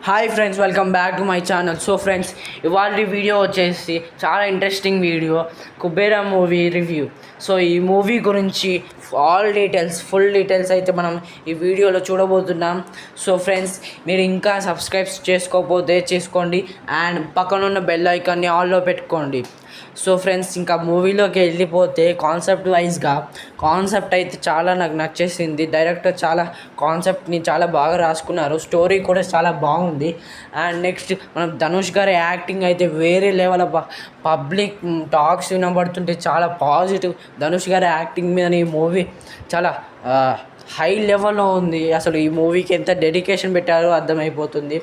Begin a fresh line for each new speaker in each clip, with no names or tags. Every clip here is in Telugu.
Hi friends, welcome back to my channel. So friends, ఇవాళ వీడియో వచ్చేసి చాలా interesting video, Kubera movie review. So ఈ మూవీ గురించి ఫుల్ డీటెయిల్స్ అయితే మనం ఈ వీడియోలో చూడబోతున్నాం. సో ఫ్రెండ్స్, మీరు ఇంకా సబ్స్క్రైబ్ చేసుకోకపోతే చేసుకోండి అండ్ పక్కనున్న బెల్ ఐకాన్ని ఆల్లో పెట్టుకోండి. సో ఫ్రెండ్స్, ఇంకా మూవీలోకి వెళ్ళిపోతే కాన్సెప్ట్ అయితే చాలా నాకు నచ్చేసింది. డైరెక్టర్ చాలా కాన్సెప్ట్ని చాలా బాగా రాసుకున్నారు. స్టోరీ కూడా చాలా బాగుంది. అండ్ నెక్స్ట్ మనం ధనుష్ గారి యాక్టింగ్ అయితే వేరే లెవెల్. పబ్లిక్ టాక్స్ వినబడుతుంటే చాలా పాజిటివ్. ధనుష్ గారి యాక్టింగ్ మీద ఈ మూవీ చాలా హై లెవెల్లో ఉంది. అసలు ఈ మూవీకి ఎంత డెడికేషన్ పెట్టారో అర్థమైపోతుంది.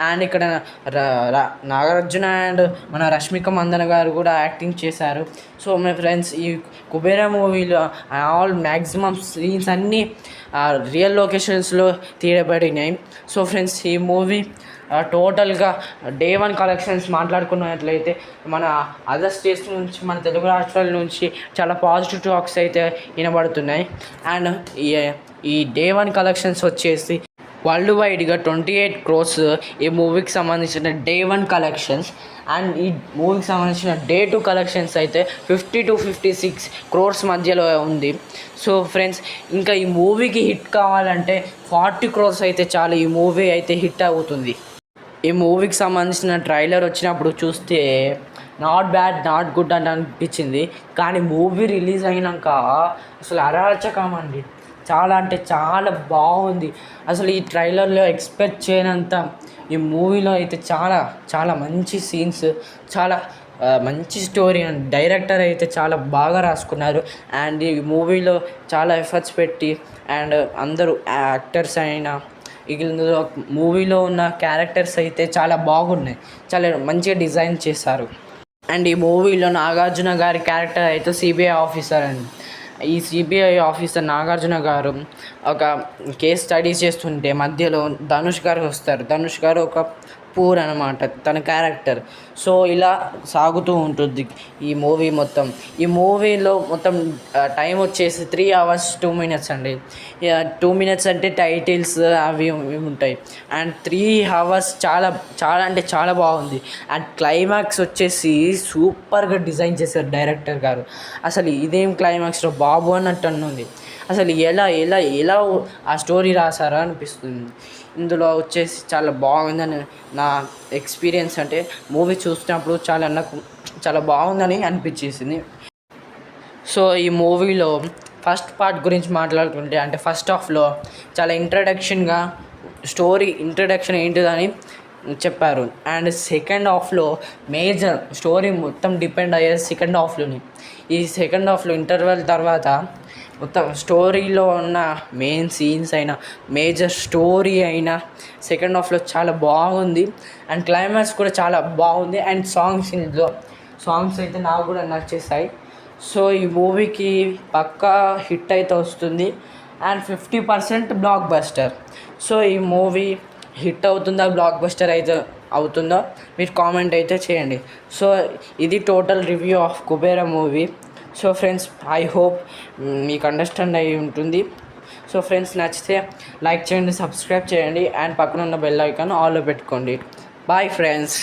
అండ్ ఇక్కడ నాగార్జున అండ్ మన రష్మిక మందన గారు కూడా యాక్టింగ్ చేశారు. సో మై ఫ్రెండ్స్, ఈ కుబేరా మూవీలో మ్యాక్సిమం సీన్స్ అన్నీ రియల్ లొకేషన్స్లో తీయబడినాయి. సో ఫ్రెండ్స్, ఈ మూవీ టోటల్గా డే 1 కలెక్షన్స్ మాట్లాడుకున్నట్లయితే మన అదర్ స్టేట్స్ నుంచి, మన తెలుగు రాష్ట్రాల నుంచి చాలా పాజిటివ్ టాక్స్ అయితే వినబడుతున్నాయి. అండ్ ఈ డే 1 కలెక్షన్స్ వచ్చేసి వరల్డ్ వైడ్గా 28 crores ఈ మూవీకి సంబంధించిన డే 1 కలెక్షన్స్. అండ్ ఈ మూవీకి సంబంధించిన డే 2 కలెక్షన్స్ అయితే 50 to 56 crores మధ్యలో ఉంది. సో ఫ్రెండ్స్, ఇంకా ఈ మూవీకి హిట్ కావాలంటే 40 crores అయితే చాలు, ఈ మూవీ అయితే హిట్ అవుతుంది. ఈ మూవీకి సంబంధించిన ట్రైలర్ వచ్చినప్పుడు చూస్తే నాట్ బ్యాడ్, నాట్ గుడ్ అని అనిపించింది. కానీ మూవీ రిలీజ్ అయినాక అసలు అరాచకమండి. చాలా అంటే చాలా బాగుంది. అసలు ఈ ట్రైలర్లో ఎక్స్పెక్ట్ చేయనంత ఈ మూవీలో అయితే చాలా చాలా మంచి సీన్స్, చాలా మంచి స్టోరీ. అండ్ డైరెక్టర్ అయితే చాలా బాగా రాసుకున్నారు. అండ్ ఈ మూవీలో చాలా ఎఫర్ట్స్ పెట్టి అండ్ అందరూ యాక్టర్స్ అయినా ఇందులో మూవీలో ఉన్న క్యారెక్టర్స్ అయితే చాలా బాగున్నాయి, చాలా మంచిగా డిజైన్ చేశారు. అండ్ ఈ మూవీలో నాగార్జున గారి క్యారెక్టర్ అయితే సిబిఐ ఆఫీసర్ అండి. ఈ సిబిఐ ఆఫీసర్ నాగార్జున గారు ఒక కేస్ స్టడీ చేస్తుంటే మధ్యలో ధనుష్ గారు వస్తారు. ధనుష్ గారు ఒక పూర్ అనమాట తన క్యారెక్టర్. సో ఇలా సాగుతూ ఉంటుంది ఈ మూవీ మొత్తం. ఈ మూవీలో మొత్తం టైం వచ్చేసి 3 hours 2 minutes అండి. 2 minutes అంటే టైటిల్స్ అవి ఉంటాయి. అండ్ 3 hours చాలా చాలా అంటే చాలా బాగుంది. అండ్ క్లైమాక్స్ వచ్చేసి సూపర్గా డిజైన్ చేశారు డైరెక్టర్ గారు. అసలు ఇదేం క్లైమాక్స్లో బాబు అన్నట్టు ఉంది. అసలు ఎలా ఎలా ఎలా ఆ స్టోరీ రాసారా అనిపిస్తుంది. ఇందులో వచ్చేసి చాలా బాగుందని నా ఎక్స్పీరియన్స్. అంటే మూవీ చూసినప్పుడు నాకు చాలా బాగుందని అనిపించేసింది. సో ఈ మూవీలో ఫస్ట్ పార్ట్ గురించి మాట్లాడుకుంటే, అంటే ఫస్ట్ హాఫ్లో చాలా ఇంట్రడక్షన్ ఏంటిదని చెప్పారు. అండ్ సెకండ్ హాఫ్లో మేజర్ స్టోరీ మొత్తం డిపెండ్ అయ్యేది సెకండ్ హాఫ్లోని. ఈ సెకండ్ హాఫ్లో ఇంటర్వెల్ తర్వాత మొత్తం స్టోరీలో ఉన్న మెయిన్ సీన్స్ అయినా, మేజర్ స్టోరీ అయినా సెకండ్ హాఫ్లో చాలా బాగుంది. అండ్ క్లైమాక్స్ కూడా చాలా బాగుంది. అండ్ సాంగ్స్ అయితే నాకు కూడా నచ్చేసాయి. సో ఈ మూవీకి పక్కా హిట్ అయితే వస్తుంది. And 50% blockbuster. సో ఈ మూవీ హిట్ అవుతుందా, బ్లాక్ బస్టర్ అయితే అవుతుందో మీరు కామెంట్ అయితే చేయండి. సో ఇది total review of Kubera movie. So friends, I hope మీకు అండర్స్టాండ్ అయ్యి ఉంటుంది. సో ఫ్రెండ్స్, నచ్చితే లైక్ చేయండి, సబ్స్క్రైబ్ చేయండి అండ్ పక్కన ఉన్న బెల్ ఐకాన్ ఆల్లో పెట్టుకోండి. Bye friends.